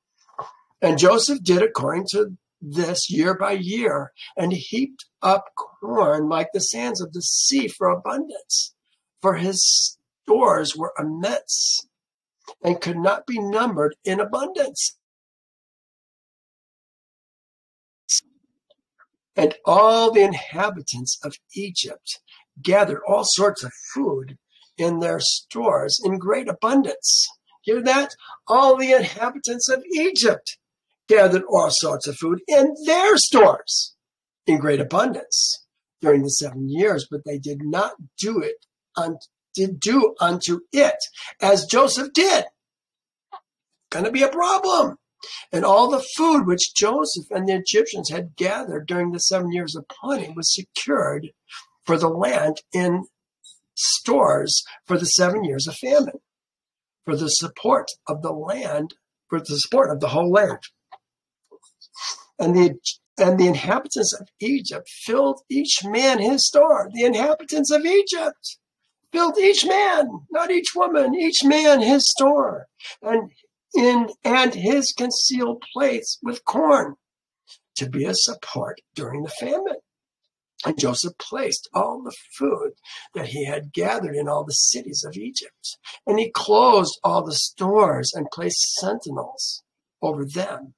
And Joseph did according to this year by year, and heaped up corn like the sands of the sea for abundance. For his stores were immense and could not be numbered in abundance. And all the inhabitants of Egypt gathered all sorts of food in their stores in great abundance. Hear that? All the inhabitants of Egypt gathered all sorts of food in their stores in great abundance during the 7 years, but they did not do unto it as Joseph did. Going to be a problem. And all the food which Joseph and the Egyptians had gathered during the 7 years of plenty was secured for the land in stores for the 7 years of famine, for the support of the land, for the support of the whole land. And the inhabitants of Egypt filled each man his store. The inhabitants of Egypt filled each man, not each woman, each man his store, and his concealed place with corn to be a support during the famine. And Joseph placed all the food that he had gathered in all the cities of Egypt, and he closed all the stores and placed sentinels over them.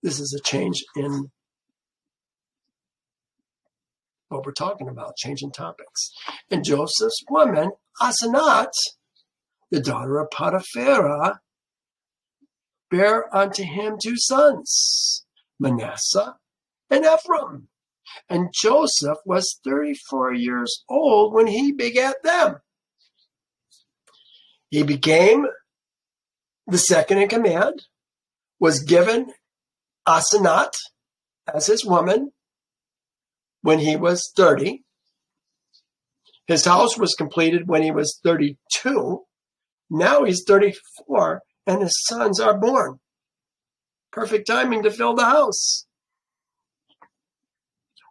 This is a change in what we're talking about, changing topics. And Joseph's woman, Asenat, the daughter of Potiphera, bare unto him 2 sons, Manasseh and Ephraim. And Joseph was 34 years old when he begat them. He became the second in command, was given Asenat as his woman when he was 30. His house was completed when he was 32. Now he's 34, and his sons are born. Perfect timing to fill the house.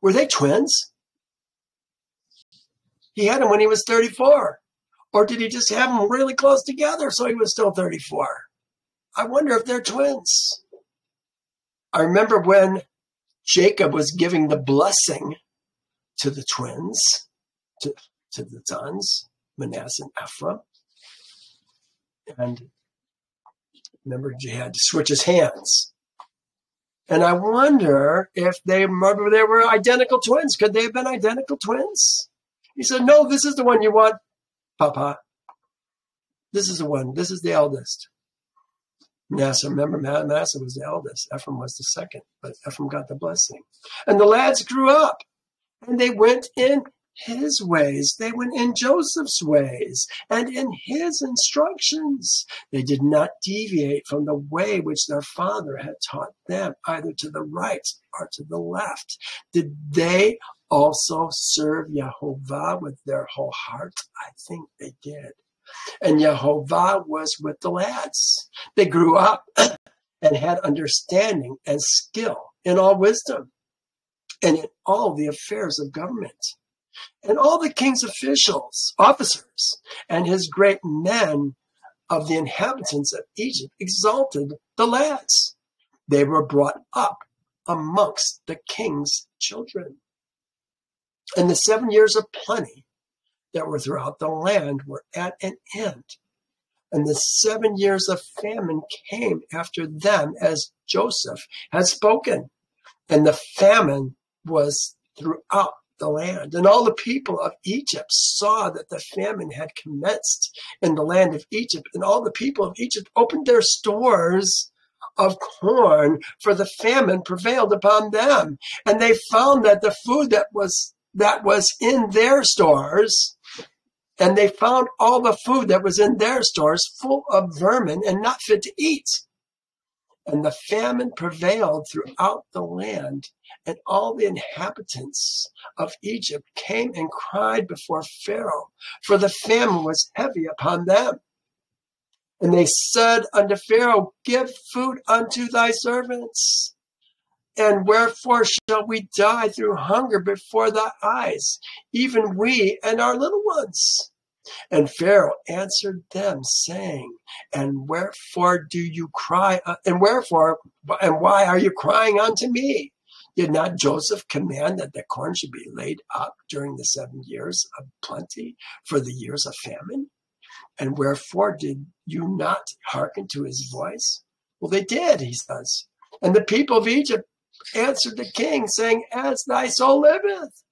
Were they twins? He had them when he was 34. Or did he just have them really close together so he was still 34? I wonder if they're twins. I remember when Jacob was giving the blessing to the twins, to the sons, Manasseh and Ephraim. And remember, he had to switch his hands. And I wonder if they were identical twins. Could they have been identical twins? He said, no, this is the one you want, Papa. This is the one. This is the eldest. Manasseh, remember, Manasseh was the eldest. Ephraim was the second, but Ephraim got the blessing. And the lads grew up, and they went in his ways. They went in Joseph's ways and in his instructions. They did not deviate from the way which their father had taught them, either to the right or to the left. Did they also serve Yehovah with their whole heart? I think they did. And Yehovah was with the lads. They grew up and had understanding and skill in all wisdom and in all the affairs of government. And all the king's officers, and his great men of the inhabitants of Egypt exalted the lads. They were brought up amongst the king's children. And the 7 years of plenty that were throughout the land were at an end. And the 7 years of famine came after them, as Joseph had spoken. And the famine was throughout the land. And all the people of Egypt saw that the famine had commenced in the land of Egypt. And all the people of Egypt opened their stores of corn, for the famine prevailed upon them. And they found that the food that was in their stores, and they found all the food that was in their stores full of vermin and not fit to eat. And the famine prevailed throughout the land, and all the inhabitants of Egypt came and cried before Pharaoh, for the famine was heavy upon them. And they said unto Pharaoh, give food unto thy servants. And wherefore shall we die through hunger before thy eyes, even we and our little ones? And Pharaoh answered them, saying, and wherefore do you cry? And why are you crying unto me? Did not Joseph command that the corn should be laid up during the 7 years of plenty for the years of famine? And wherefore did you not hearken to his voice? Well, they did, he says. And the people of Egypt answered the king, saying, as thy soul liveth,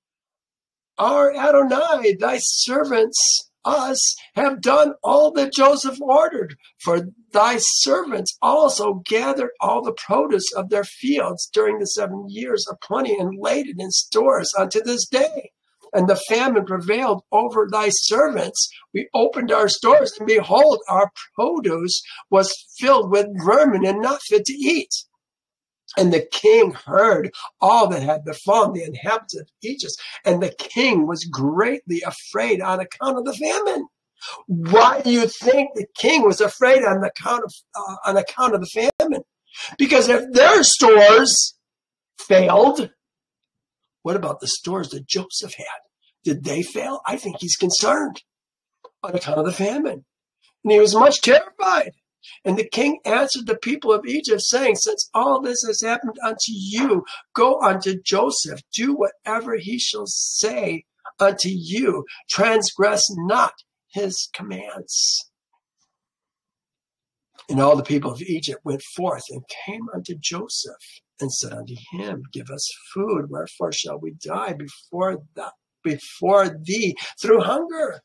our Adonai, thy servants, us, have done all that Joseph ordered. For thy servants also gathered all the produce of their fields during the 7 years of plenty, and laid it in stores unto this day. And the famine prevailed over thy servants. We opened our stores, and behold, our produce was filled with vermin and not fit to eat. And the king heard all that had befallen the inhabitants of Egypt, and the king was greatly afraid on account of the famine. Why do you think the king was afraid on account of the famine? Because if their stores failed, what about the stores that Joseph had? Did they fail? I think he's concerned on account of the famine. And he was much terrified. And the king answered the people of Egypt, saying, since all this has happened unto you, go unto Joseph, do whatever he shall say unto you, transgress not his commands. And all the people of Egypt went forth and came unto Joseph and said unto him, give us food, wherefore shall we die before thee through hunger?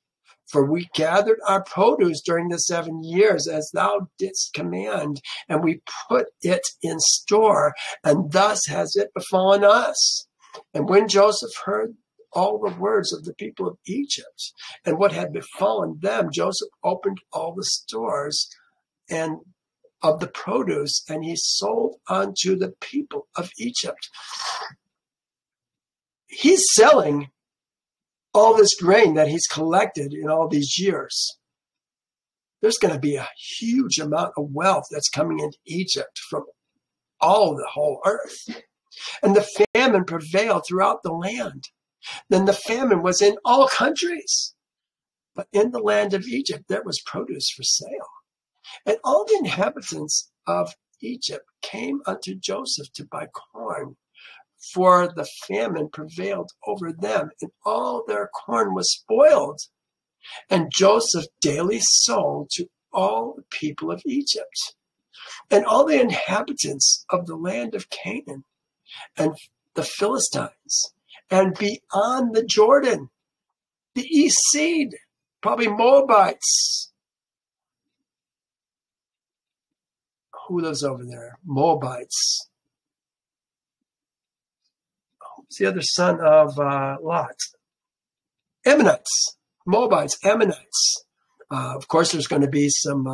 For we gathered our produce during the 7 years as thou didst command, and we put it in store, and thus has it befallen us. And when Joseph heard all the words of the people of Egypt and what had befallen them, Joseph opened all the stores and of the produce, and he sold unto the people of Egypt. He's selling all this grain that he's collected in all these years. There's going to be a huge amount of wealth that's coming into Egypt from all the whole earth. And the famine prevailed throughout the land. Then the famine was in all countries. But in the land of Egypt, there was produce for sale. And all the inhabitants of Egypt came unto Joseph to buy corn, for the famine prevailed over them, and all their corn was spoiled. And Joseph daily sold to all the people of Egypt, and all the inhabitants of the land of Canaan, and the Philistines, and beyond the Jordan, the east seed, probably Moabites. Who lives over there? Moabites. Who's the other son of Lot? Ammonites. Moabites, Ammonites. Of course, there's going to be some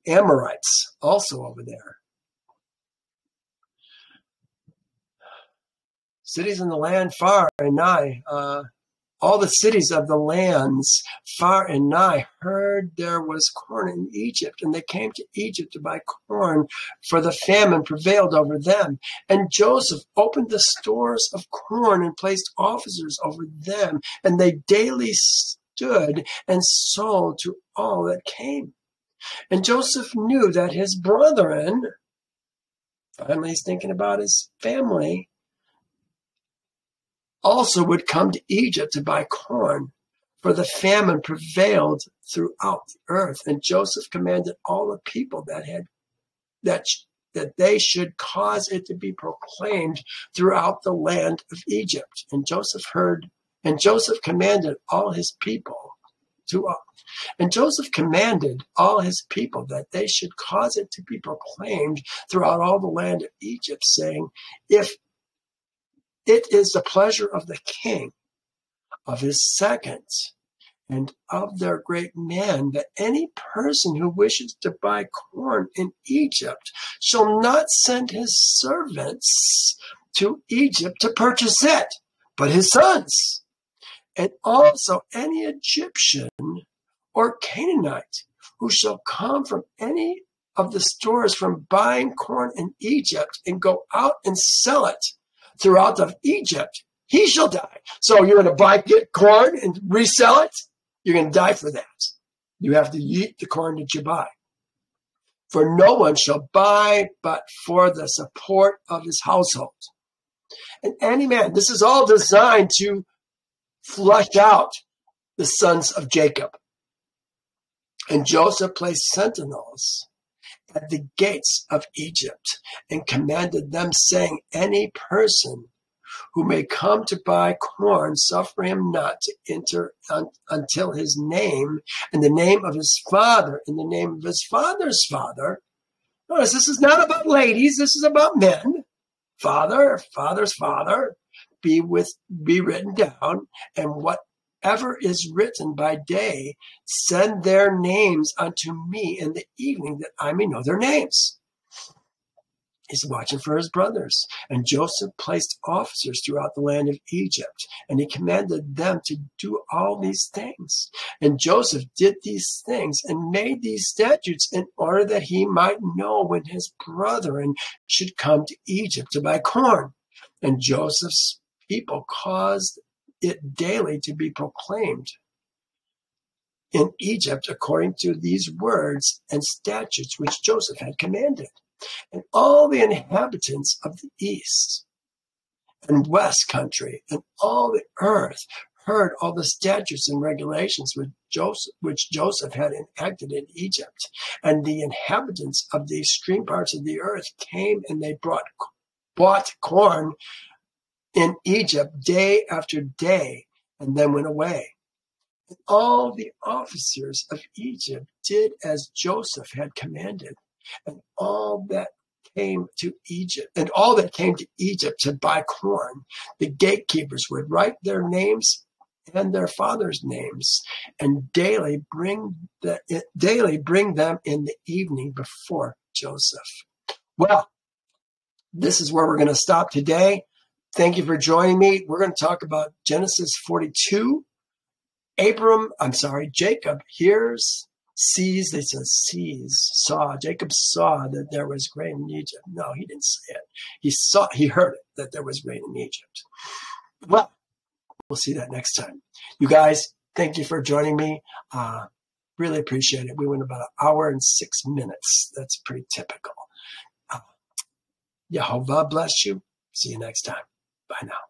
Amorites also over there. Cities in the land far and nigh. All the cities of the lands far and nigh heard there was corn in Egypt, and they came to Egypt to buy corn, for the famine prevailed over them. And Joseph opened the stores of corn and placed officers over them, and they daily stood and sold to all that came. And Joseph knew that his brethren, finally he's thinking about his family, also would come to Egypt to buy corn, for the famine prevailed throughout the earth. And Joseph commanded all the people that they should cause it to be proclaimed throughout the land of Egypt. And Joseph commanded all his people that they should cause it to be proclaimed throughout all the land of Egypt, saying, if it is the pleasure of the king, of his seconds, and of their great men, that any person who wishes to buy corn in Egypt shall not send his servants to Egypt to purchase it, but his sons. And also any Egyptian or Canaanite who shall come from any of the stores from buying corn in Egypt and go out and sell it throughout of Egypt, he shall die. So you're going to get corn and resell it? You're going to die for that. You have to eat the corn that you buy. For no one shall buy but for the support of his household. And any man, this is all designed to flush out the sons of Jacob. And Joseph placed sentinels at the gates of Egypt and commanded them, saying, any person who may come to buy corn, suffer him not to enter until his name and the name of his father and the name of his father's father. Notice, this is not about ladies. This is about men. Father's father, be written down, and whatever is written by day, send their names unto me in the evening, that I may know their names. He's watching for his brothers. And Joseph placed officers throughout the land of Egypt, and he commanded them to do all these things. And Joseph did these things and made these statutes in order that he might know when his brethren should come to Egypt to buy corn. And Joseph's people caused it daily to be proclaimed in Egypt according to these words and statutes which Joseph had commanded. And all the inhabitants of the east and west country and all the earth heard all the statutes and regulations which Joseph had enacted in Egypt. And the inhabitants of the extreme parts of the earth came, and they bought corn in Egypt day after day, and then went away. And all the officers of Egypt did as Joseph had commanded. And all that came to Egypt to buy corn, the gatekeepers would write their names and their fathers' names, and daily bring them in the evening before Joseph. Well, this is where we're going to stop today. Thank you for joining me. We're going to talk about Genesis 42. Jacob Jacob saw that there was grain in Egypt. No, he didn't say it. He heard it, that there was grain in Egypt. Well, we'll see that next time. You guys, thank you for joining me. Really appreciate it. We went about 1 hour and 6 minutes. That's pretty typical. Yehovah bless you. See you next time. Bye now.